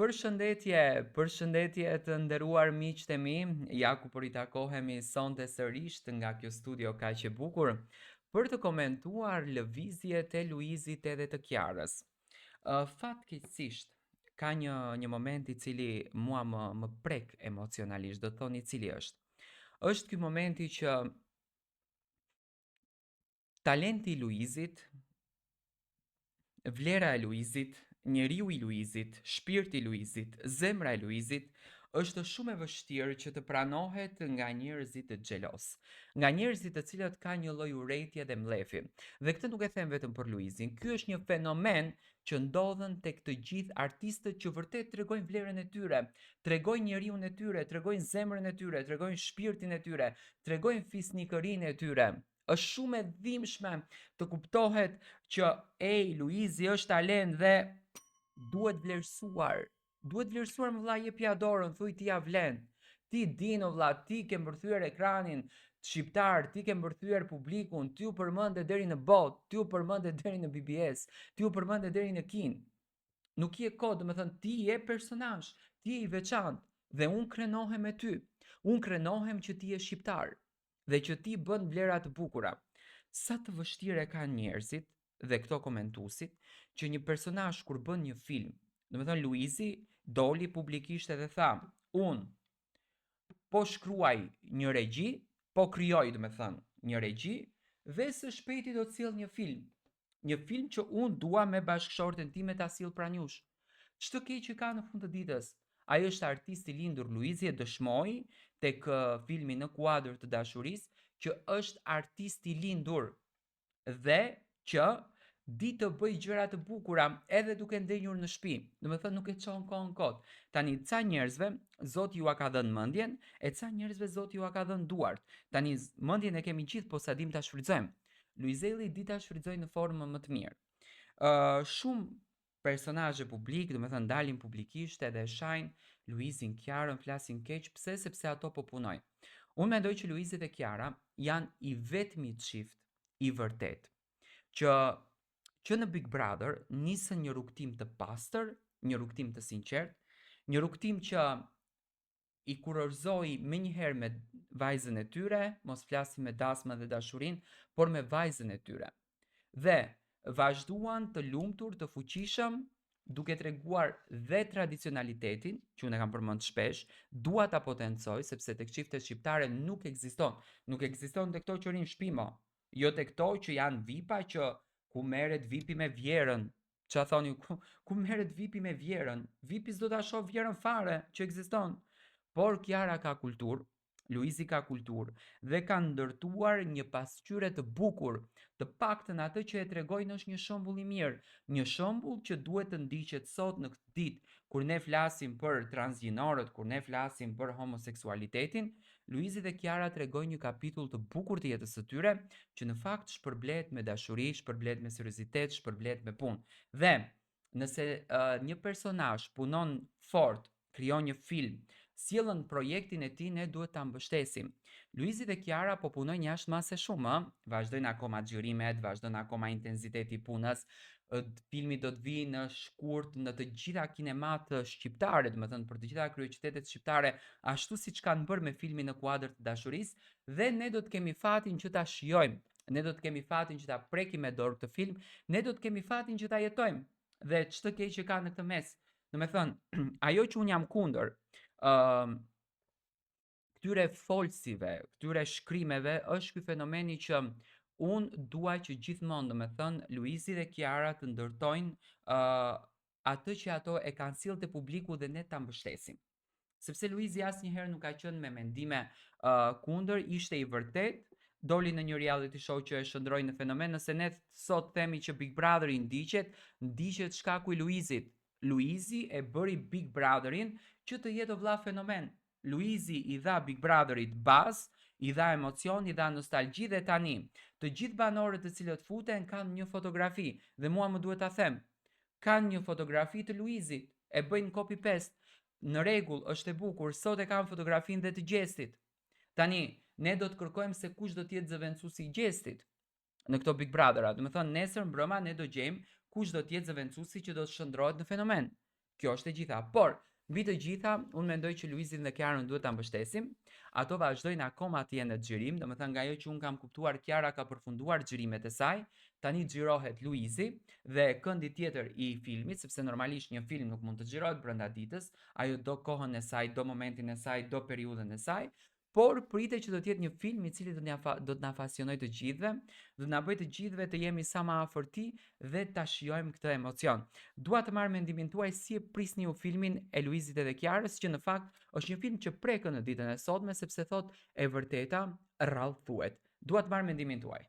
Përshëndetje të nderuar miqtë e mi, ja ku po ritakohemi sonte sërish nga kjo studio kaq e bukur për të komentuar lëvizjet e Luizit edhe të Kiarës. Fatkeqësisht ka një moment i cili mua më prek emocionalisht, do të thoni i cili është. Është ky momenti që talenti i Luizit, vlera e Luizit, njeriu i Luizit, shpirti i Luizit, zemra e Luizit është shumë e vështirë që të pranohet nga njerëzit të xhelos, nga njerëzit të cilët kanë një lloj urrejtje dhe mlefi. Dhe këtë nuk e them vetëm për Luizin, ky është një fenomen që ndodhen tek të gjithë artistët që vërtet tregojnë vlerën e tyre, tregojnë njeriun e tyre, tregojnë zemrën e tyre, tregojnë shpirtin e tyre, tregojnë fisnikërinë e tyre. Është shumë e dhimbshme të kuptohet që Luizi është talent dhe duhet vlerësuar. Duhet vlerësuar, më vlla, jepi dorën, thuj ti ja vlen. Ti din o vlla, ti ke mbërthyer ekranin shqiptar, ti ke mbërthyer publikun, ti u përmende deri në botë, ti u përmende deri në BBS, ti u përmende deri në kin. Nuk je kod, domethënë ti je personazh, ti je i veçantë dhe unë krenohem me ty. Unë krenohem që ti je shqiptar dhe që ti bën vlera të bukura. Sa të vështirë e kanë njerëzit dhe këto komentuesit që një personazh kur bën një film, domethënë Luizi doli publikisht edhe tha, unë po shkruaj një regji, po krijoj domethënë një regji dhe së shpejti do të sjell një film. Një film që unë dua me bashkëshorten time ta sill pranë jush. Ç'të keq që ka në fund të ditës? Ai është artist i lindur, Luizi e dëshmoi tek filmi Në kuadër të dashurisë që është artist i lindur dhe që di të bëj gjëra të bukura edhe duke ndenjur në shtëpi. Domethënë nuk e çon kohën kot. Tani ca njerëzve Zoti ju ka dhënë mendjen, e ca njerëzve Zoti ju ka dhënë duart. Tani mendjen e kemi gjithë, po sa dim ta shfrytëzojmë. Luizelli di ta shfrytëzojë në formën më të mirë. Shumë personazhe publik, domethënë dalin publikisht edhe shajnë Luizin, Kiarën, flasin keq, pse? Sepse ato po punojnë. Unë mendoj që Luizi dhe Kiara janë i vetmi çift i vërtet që në Big Brother nisën një rrugtim të pastër, një rrugtim të sinqert, një rrugtim që i kurorëzoi menjëherë me vajzën e tyre, mos flasim me dasma dhe dashurin, por me vajzën e tyre. Dhe vazhduan të lumtur, të fuqishëm, duke treguar dhe tradicionalitetin, që unë e kam përmend shpesh, dua ta potencoj sepse tek çiftet shqiptare nuk ekziston. Nuk ekziston tek këto që rinë shtëpi mo. Jo tek këto që janë VIP-a që ku merret VIP-i me vjerën. Ç'a thoni, ku merret VIP-i me vjerën? VIP-i s'do ta shoh vjerën fare që ekziston. Por Kiara ka kulturë, Luizi ka kulturë dhe kanë ndërtuar një pasqyrë të bukur. Të paktën atë që e tregojnë është një shembull i mirë, një shembull që duhet të ndiqet sot në këtë ditë kur ne flasim për transgjinorët, kur ne flasim për homoseksualitetin. Luizi dhe Kiara tregojnë një kapitull të bukur të jetës së tyre, që në fakt shpërblet me dashuri, shpërblet me seriozitet, shpërblet me punë. Dhe nëse një personazh punon fort, krijon një film, sjellën projektin e tij, ne duhet ta mbështesim. Luizi dhe Kiara po punojnë jashtëmase shumë, vazhdojnë akoma xhirimet, vazhdon akoma intensiteti i punës. Filmi do të vijë në shkurt në të gjitha kinemat shqiptare, domethënë për të gjitha kryeqytetet shqiptare, ashtu siç kanë bërë me filmin Në kuadër të dashurisë, dhe ne do të kemi fatin që ta shijojmë. Ne do të kemi fatin që ta prekim me dorë këtë film, ne do të kemi fatin që ta jetojmë. Dhe ç'të keq që ka në këtë mes. Domethënë, ajo që un jam kundër këtyre folsive, këtyre shkrimeve, është ky fenomeni që unë dua që gjithmonë, domethënë, Luizi dhe Kiara të ndërtojnë atë që ato e kanë sjellë te publiku dhe ne ta mbështesim. Sepse Luizi asnjëherë nuk ka qenë me mendime kundër, ishte i vërtet, doli në një reality show që e shndroi në fenomen. Nëse ne sot themi që Big Brotheri ndiqet shkaku i Luizit. Luizi e bëri Big Brotherin që të jetë vëlla fenomen. Luizi i dha Big Brotherit baz, i dha emocion, i dha nostalgji dhe tani të gjithë banorët të cilët futen kanë një fotografi dhe mua më duhet ta them. Kanë një fotografi të Luizit, e bëjnë copy paste. Në rregull, është e bukur, sot e kanë fotografinë dhe të Gjestit. Tani, ne do të kërkojmë se kush do të jetë zëvendësuesi i Gjestit në këto Big Brothera. Do të thonë nesër mbrëma ne do gjejmë kush do të jetë zëvendësuesi që do të shndrohet në fenomen. Kjo është e gjitha, por mbi të gjitha, unë mendoj që Luizin dhe Kiarën duhet ta mbështesim. Ato vazhdojnë akoma të jenë në xhirim, domethënë nga ajo që un kam kuptuar, Kiara ka përfunduar xhirimet e saj. Tani xhirohet Luizi dhe këndi tjetër i filmit, sepse normalisht një film nuk mund të xhirohet brenda ditës, ajo do kohën e saj, do momentin e saj, do periudhën e saj. Por pritet që do të jetë një film i cili do të na apasionojë të gjithëve, do na bëjë të gjithëve të jemi sa më afër tij dhe ta shijojmë këtë emocion. Dua të marr mendimin tuaj si e prisni ju filmin e Luizit edhe Kiarës, që në fakt është një film që prekën në ditën e sotme sepse thot e vërteta rrallë thuhet. Dua të marr mendimin tuaj.